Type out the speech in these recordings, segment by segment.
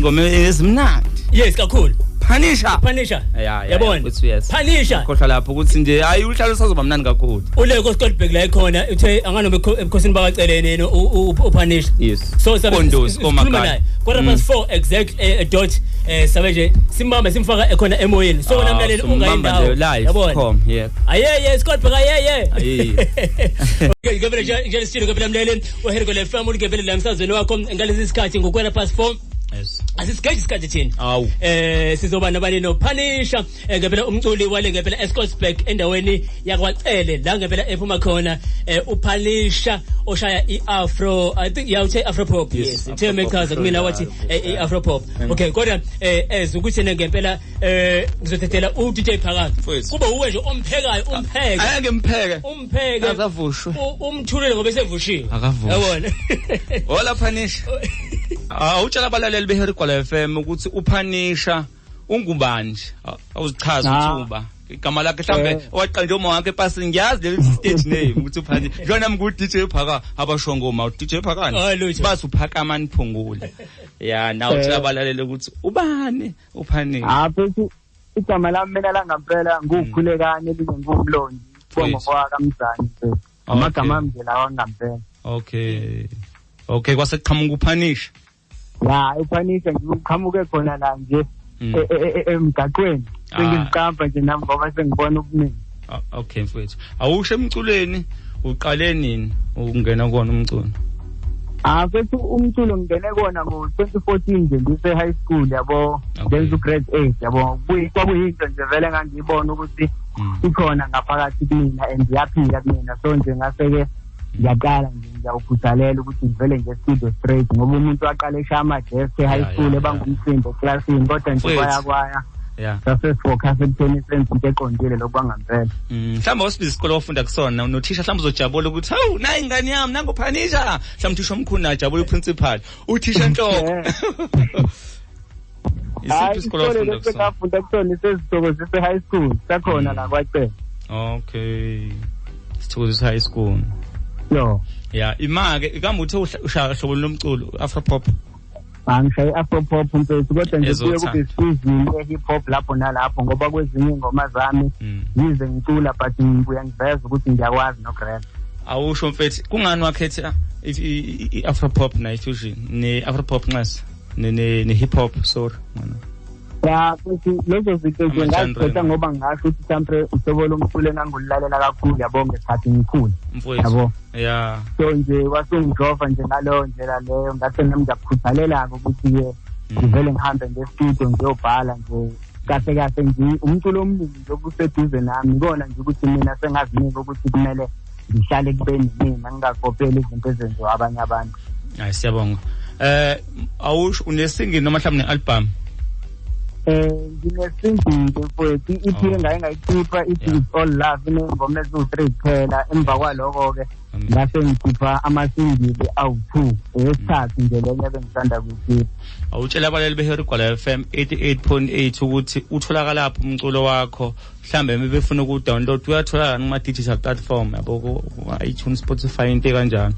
ingoma ezimnandi. Yes kakhulu. Punisher. Yabona. Punisher. Kodwa lapho ukuthi nje hayi uhlalo usazoba mnandi kakhulu. Uleko Scottberg la ekhona uthe anganoma ebukhosini bakacelene yena uPunisher. Yes. So Kondosi komagaya. @4 exact dot sabeje simbamba simfaka ekhona emoyeni. So wena mlaleli ungayindawo. Yabona. Yeah. Ayeye Scottberg ayeye. Okay ngibele nje studio ngibele mlaleli uHergole FM ulikebele la emsazweni wakho ngalesi sikhathi ngo4:04. Yes. Asisigeje isikhathi thina. Sizoba nabani no Punisher ngempela umculi wale ngempela Scottberg endaweni yakwacele la ngempela ephuma khona uPunisher oshaya iAfro I think yawuthe Afro pop yes Themekaza kumina wathi iAfro pop okay kodwa ukuthi ngempela ngizothetela uDJ Phakathi kuba uwe nje omphekayo umpheke ayake mpheke umpheke akavushwe umthulele ngoba esevushiwe yabona hola Punisher utshela abalaleli beHergole FM ukuthi uPunisher ungubani awuzichaza uthuba igama lakhe mhlambe waqanje uma wakhe passing ngiyazi le stage name ukuthi uPunisher njona nami ku DJ Phaka abasho ngoma DJ Phakani basi uPhakama niphungule na utshela abalaleli ukuthi ubani uPunisher futhi igama lami mina la ngampela ngukhulekane ngingumlondi ngoba kaMzani amagama ami lawa ngampela okay kwaseqhamuka uPunisher uPunisher ngiqhamuke khona la nje emgaqweni sengiziqamba nje nami ngoba sengibona ukuningi okay mfowethu awusho emculweni uqale nini ukungena kona umculo futhi umculo ngingene kona ngo2014 nje ngise high school yabo ngenza grade 8 yabo kwakuyinto nje vele ngangibona ukuthi ikhona ngaphakathi kumina and yaphila kumina so nje ngaseke ngiyaqala nje ngiyawukhuthalela ukuthi ngivele nje studio straight ngoba umuntu waqala eshama desk high school ebangumsindo classini kodwa nje kwaya sasefocus ekutheni senze into eqondile lokubangempela mhlawumbe wasibiza isikole ofunda kusona unothisha mhlawumbe uzojabula ukuthi hawu nayi ingane yami nangu Punisher mhlawumbe uthisha omkhulu ajabula uprincipal uthisha enhloko isiphi isikole ofunda kusona ngafunda kusona isezithokozise high school sakhona la kwaCele okay sithokozise high school imake ikambe uthe ushaya hlobo lomculo Afro pop angishaya Afro pop mfethu kodwa nje kuye kube isizini hip hop lapho nalapho ngoba kwezinye ingoma zami yize ngicula but ngibuya ngiveza ukuthi ngiyakwazi no grab awusho mfethu kungani wakhetha iAfro pop na fusion ne Afro pop nxasi ne hip hop sorry futhi lezo zinto nje ngazithetha ngoba ngasho ukuthi mhlawumbe uhlobo lomculo engangulalela kakhulu yabo ngesikhathi ngikhula yabo so nje wasungijova nje ngaleyo ndlela leyo ngathi nami ngiyakukhuthalela ukuthi ke ngivele ngihambe ngestudio ngiyobhala nje kahle nje umculo omningi obuseduze nami ngibona nje ukuthi mina sengazinika ukuthi kumele ngihlale kubeni mina ngingakopeli izinto ezenziwa abanye abantu siyabonga awusho unesingi noma mhlawumbe nealbum nginesingile mfowethu iphile ngayikhipha ithi all love ingoma ezu3 kuphela emva kwaloko ke ngase ngikhipha amasingile awu2 esithathu nje lenye bengisanda kuyikhipha awutshela abaleli beHergole FM 88.8 ukuthi utholakala lapho umculo wakho mhlambe befuna ukudownload uyatholakala kuma digital platform yabo iTunes Spotify into kanjani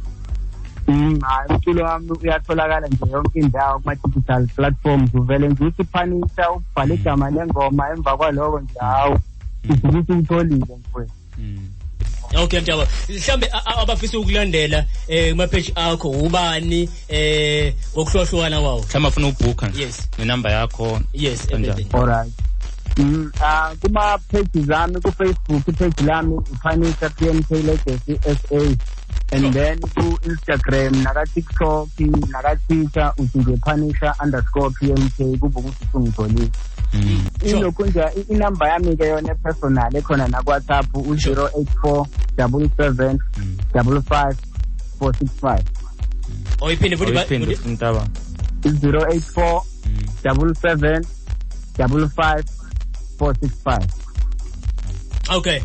umculo wami uyatholakala nje yonke indawo kuma digital platforms uvele nje uthi Punisher ubhale igama lengoma emva kwaloko nje hawo ukuthi utholile mfowethu okay mntaba mhlambe abafisa ukulandela kuma page akho ubani ngokuhlohlwana kwawo mhlawumbe afuna ukubooka yes nenamba yakho yes alright kuma page zami ku Facebook page lami Punisher PNK Legacy SA and then ku Instagram naka TikTok naka Twitter uthi Punisher_PNK kuba ukuthi ungitholile ilokho nje inamba yami ke yona personal ekhona na WhatsApp u084 77 55 465 oyiphinde futhi mntaba 084 77 55 465 okay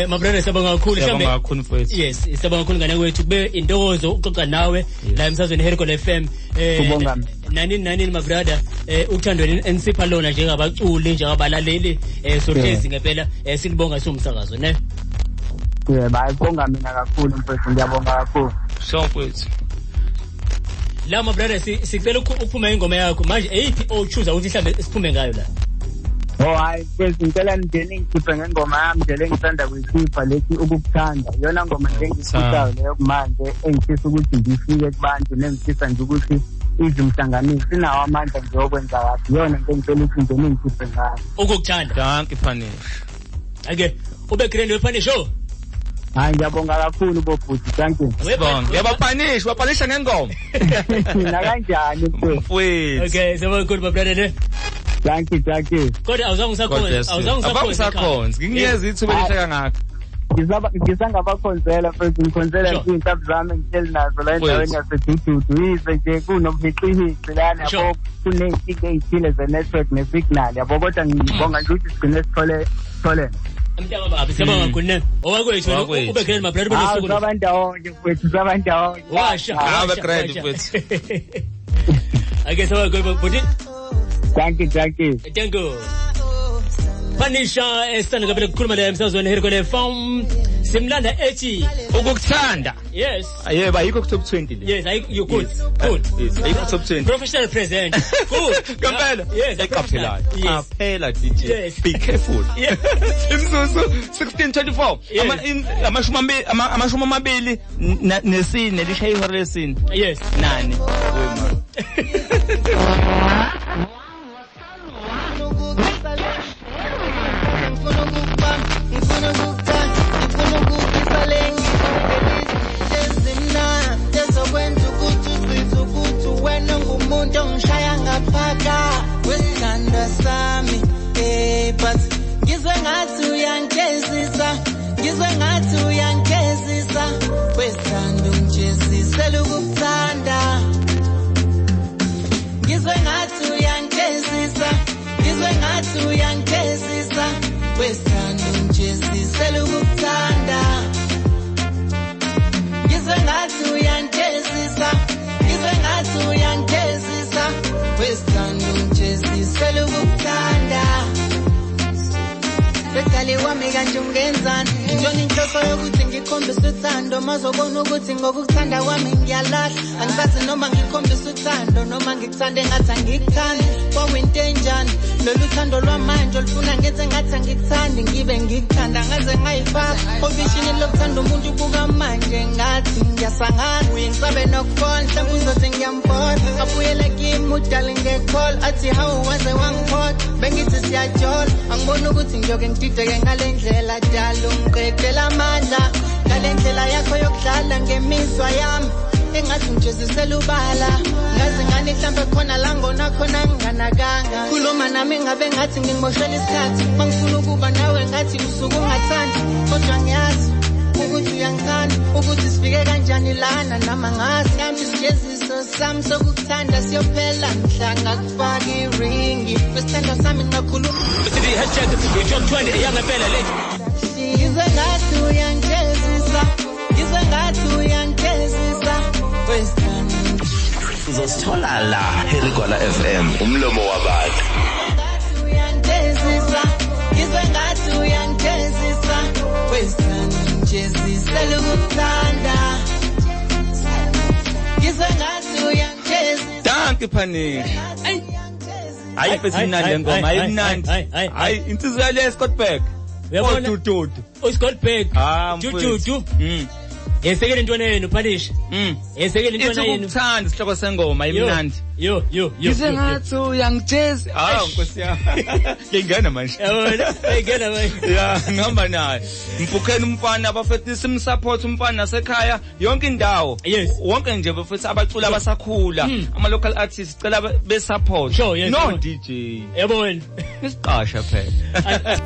mabrother sabonga kakhulu mhlambe yes sabonga kakhulu ngane kwethu kube intokozo uxoxa nawe la emsazweni Hergole FM nani mabrother ukuthandweni ensipha lona njengabaculi njengabalaleli sohlezi ngempela silibonga somsakazo ne bayibonga mina kakhulu mfethu ngiyabonga kakhulu so kwethu La my brother sicela ukuphuma ingoma yakho manje eyithi choose ukuthi mhlambe siphume ngayo la. Oh hayi ngicela ningene ngikhiphe ngengoma yami nje lengisanda kuyikhipha lethi ukukuthanda yona ngoma nje engisisayo leyo kumanje engifisa ukuthi ngifike kubantu nengifisa nje ukuthi izimhlanganisi sinawo amandla nje okwenza kahle yona into engicela ukuthi ngene ngikhiphe ngayo ukukuthanda. Thank you Punish. Ake ube grand wePunish show. Hayi ngiyabonga kakhulu bobhuti thank you. Ngiyabapunish wapanisha ngengoma. Mina kanjani mfowethu? Okay so good my brother. Thank you. Kodwa awuzange usakhona. Ngingiyeza ithuba lishaka ngakho. Ngisangabakhonzela futhi ngikhonzela izinto zami ngitshela nazo la endaweni yaseDududu yize nje kunomhiqihiqi lana yabo kunenkinga ezithile ze-network ne-signal yabo kodwa ngibonga nje ukuthi sigcine sitholene. Mntaka babi siyabonga kakhulu owakwethu ube grand my brother benesuku. Sabandawonye mfethu sabandawonye. Washa abe grand mfethu. Ake sawa good but Thank you. Thank you. Panisha esitanda ngabele kukhuluma la emsazweni herikole farm simlanda ethi ukukuthanda. Yes. Yebo ayikho ku top 20 le. Yes you good. Yes ayikho top 20. Professional present. Good. Kampela. Yes eqaphelayo. Yes. Aphela DJ. Yes. Be careful. Imsusu 16:24. Amashumi amabili nesine lishaye ihora lesine. Yes. Nani? Umuntu ngishaya ngaphaka wesithanda sami but ngizwe ngathi uyangezisa wesithanda ungijezisela ukukuthanda ngizwe ngathi uyangezisa wesithanda ungijezisela ukukuthanda ngizwe ngathi uyangezisa wesithanda ungijezisela ukukuthanda Bekali wami kanje ungenzani Njoni inhloso yokuthi ngikhombise uthando mazobona ukuthi ngokukuthanda kwami ngiyalahla angisazi noma ngikhombise uthando noma ngikuthande ngathi angikuthandi kwawinto enjani lolu thando lwamanje olufuna ngenze ngathi angikuthandi ngibe ngikuthanda ngaze ngayifaka obishini lokuthanda umuntu buka manje ngathi ngiyasangana uyingisabe nokufona mhlawumbe uzothi ngiyambona abuyele kimi udale ngecall athi how waze wangiphola bengithi siyajola angibona ukuthi ngiyoke ngidideke ngalendlela dala ungiqedela amandla ngalendlela yakho yokudlala ngemizwa yami engathi ngijezisela ubala ngazi ngani mhlambe khona la ngona khona nginganakanga khuluma nami ngabe ngathi ngingimoshela isikhathi mangifuna ukuba nawe ngathi usuku ungathandi kodwa ngiyazi ukuthi uyangithanda ukuthi sifike kanjani lana nama ngazi nami sijeziso sami sokukuthanda siyophela mhlanga kufaka iringi wesithanda sami ngakhuluma sithi #top 20 yangempela le ngizwe ngathi uyangezisa wesithanda uzosithola la Herigwala FM umlomo wabantu ngizwe ngathi uyangezisa wesithanda ungijezisela ukukuthanda ngizwe ngathi uyangezisa Thank you Punish. Hayi mfethu imnandi lengoma ayimnandi. Hayi insizwa yale Scottberg. Uyabona Dudu. uScottberg Dudu. Yesekele intwana yenu Punish. Yesekele intwana yenu. Ukuthanda isihloko sengoma ayimnandi. Yo. Ngize ngathi uyangijezi. Nkosi yami. Ngingena manje. Yabona, ngena manje. Ya, ngihamba naye. Mpukheni umfana abafethu simsupport umfana nasekhaya yonke indawo. Yes. Wonke nje bafethu abaculi abasakhula. Ama local artists cela be support. Sure, yes. No DJ. Yabona. Isiqasha phela.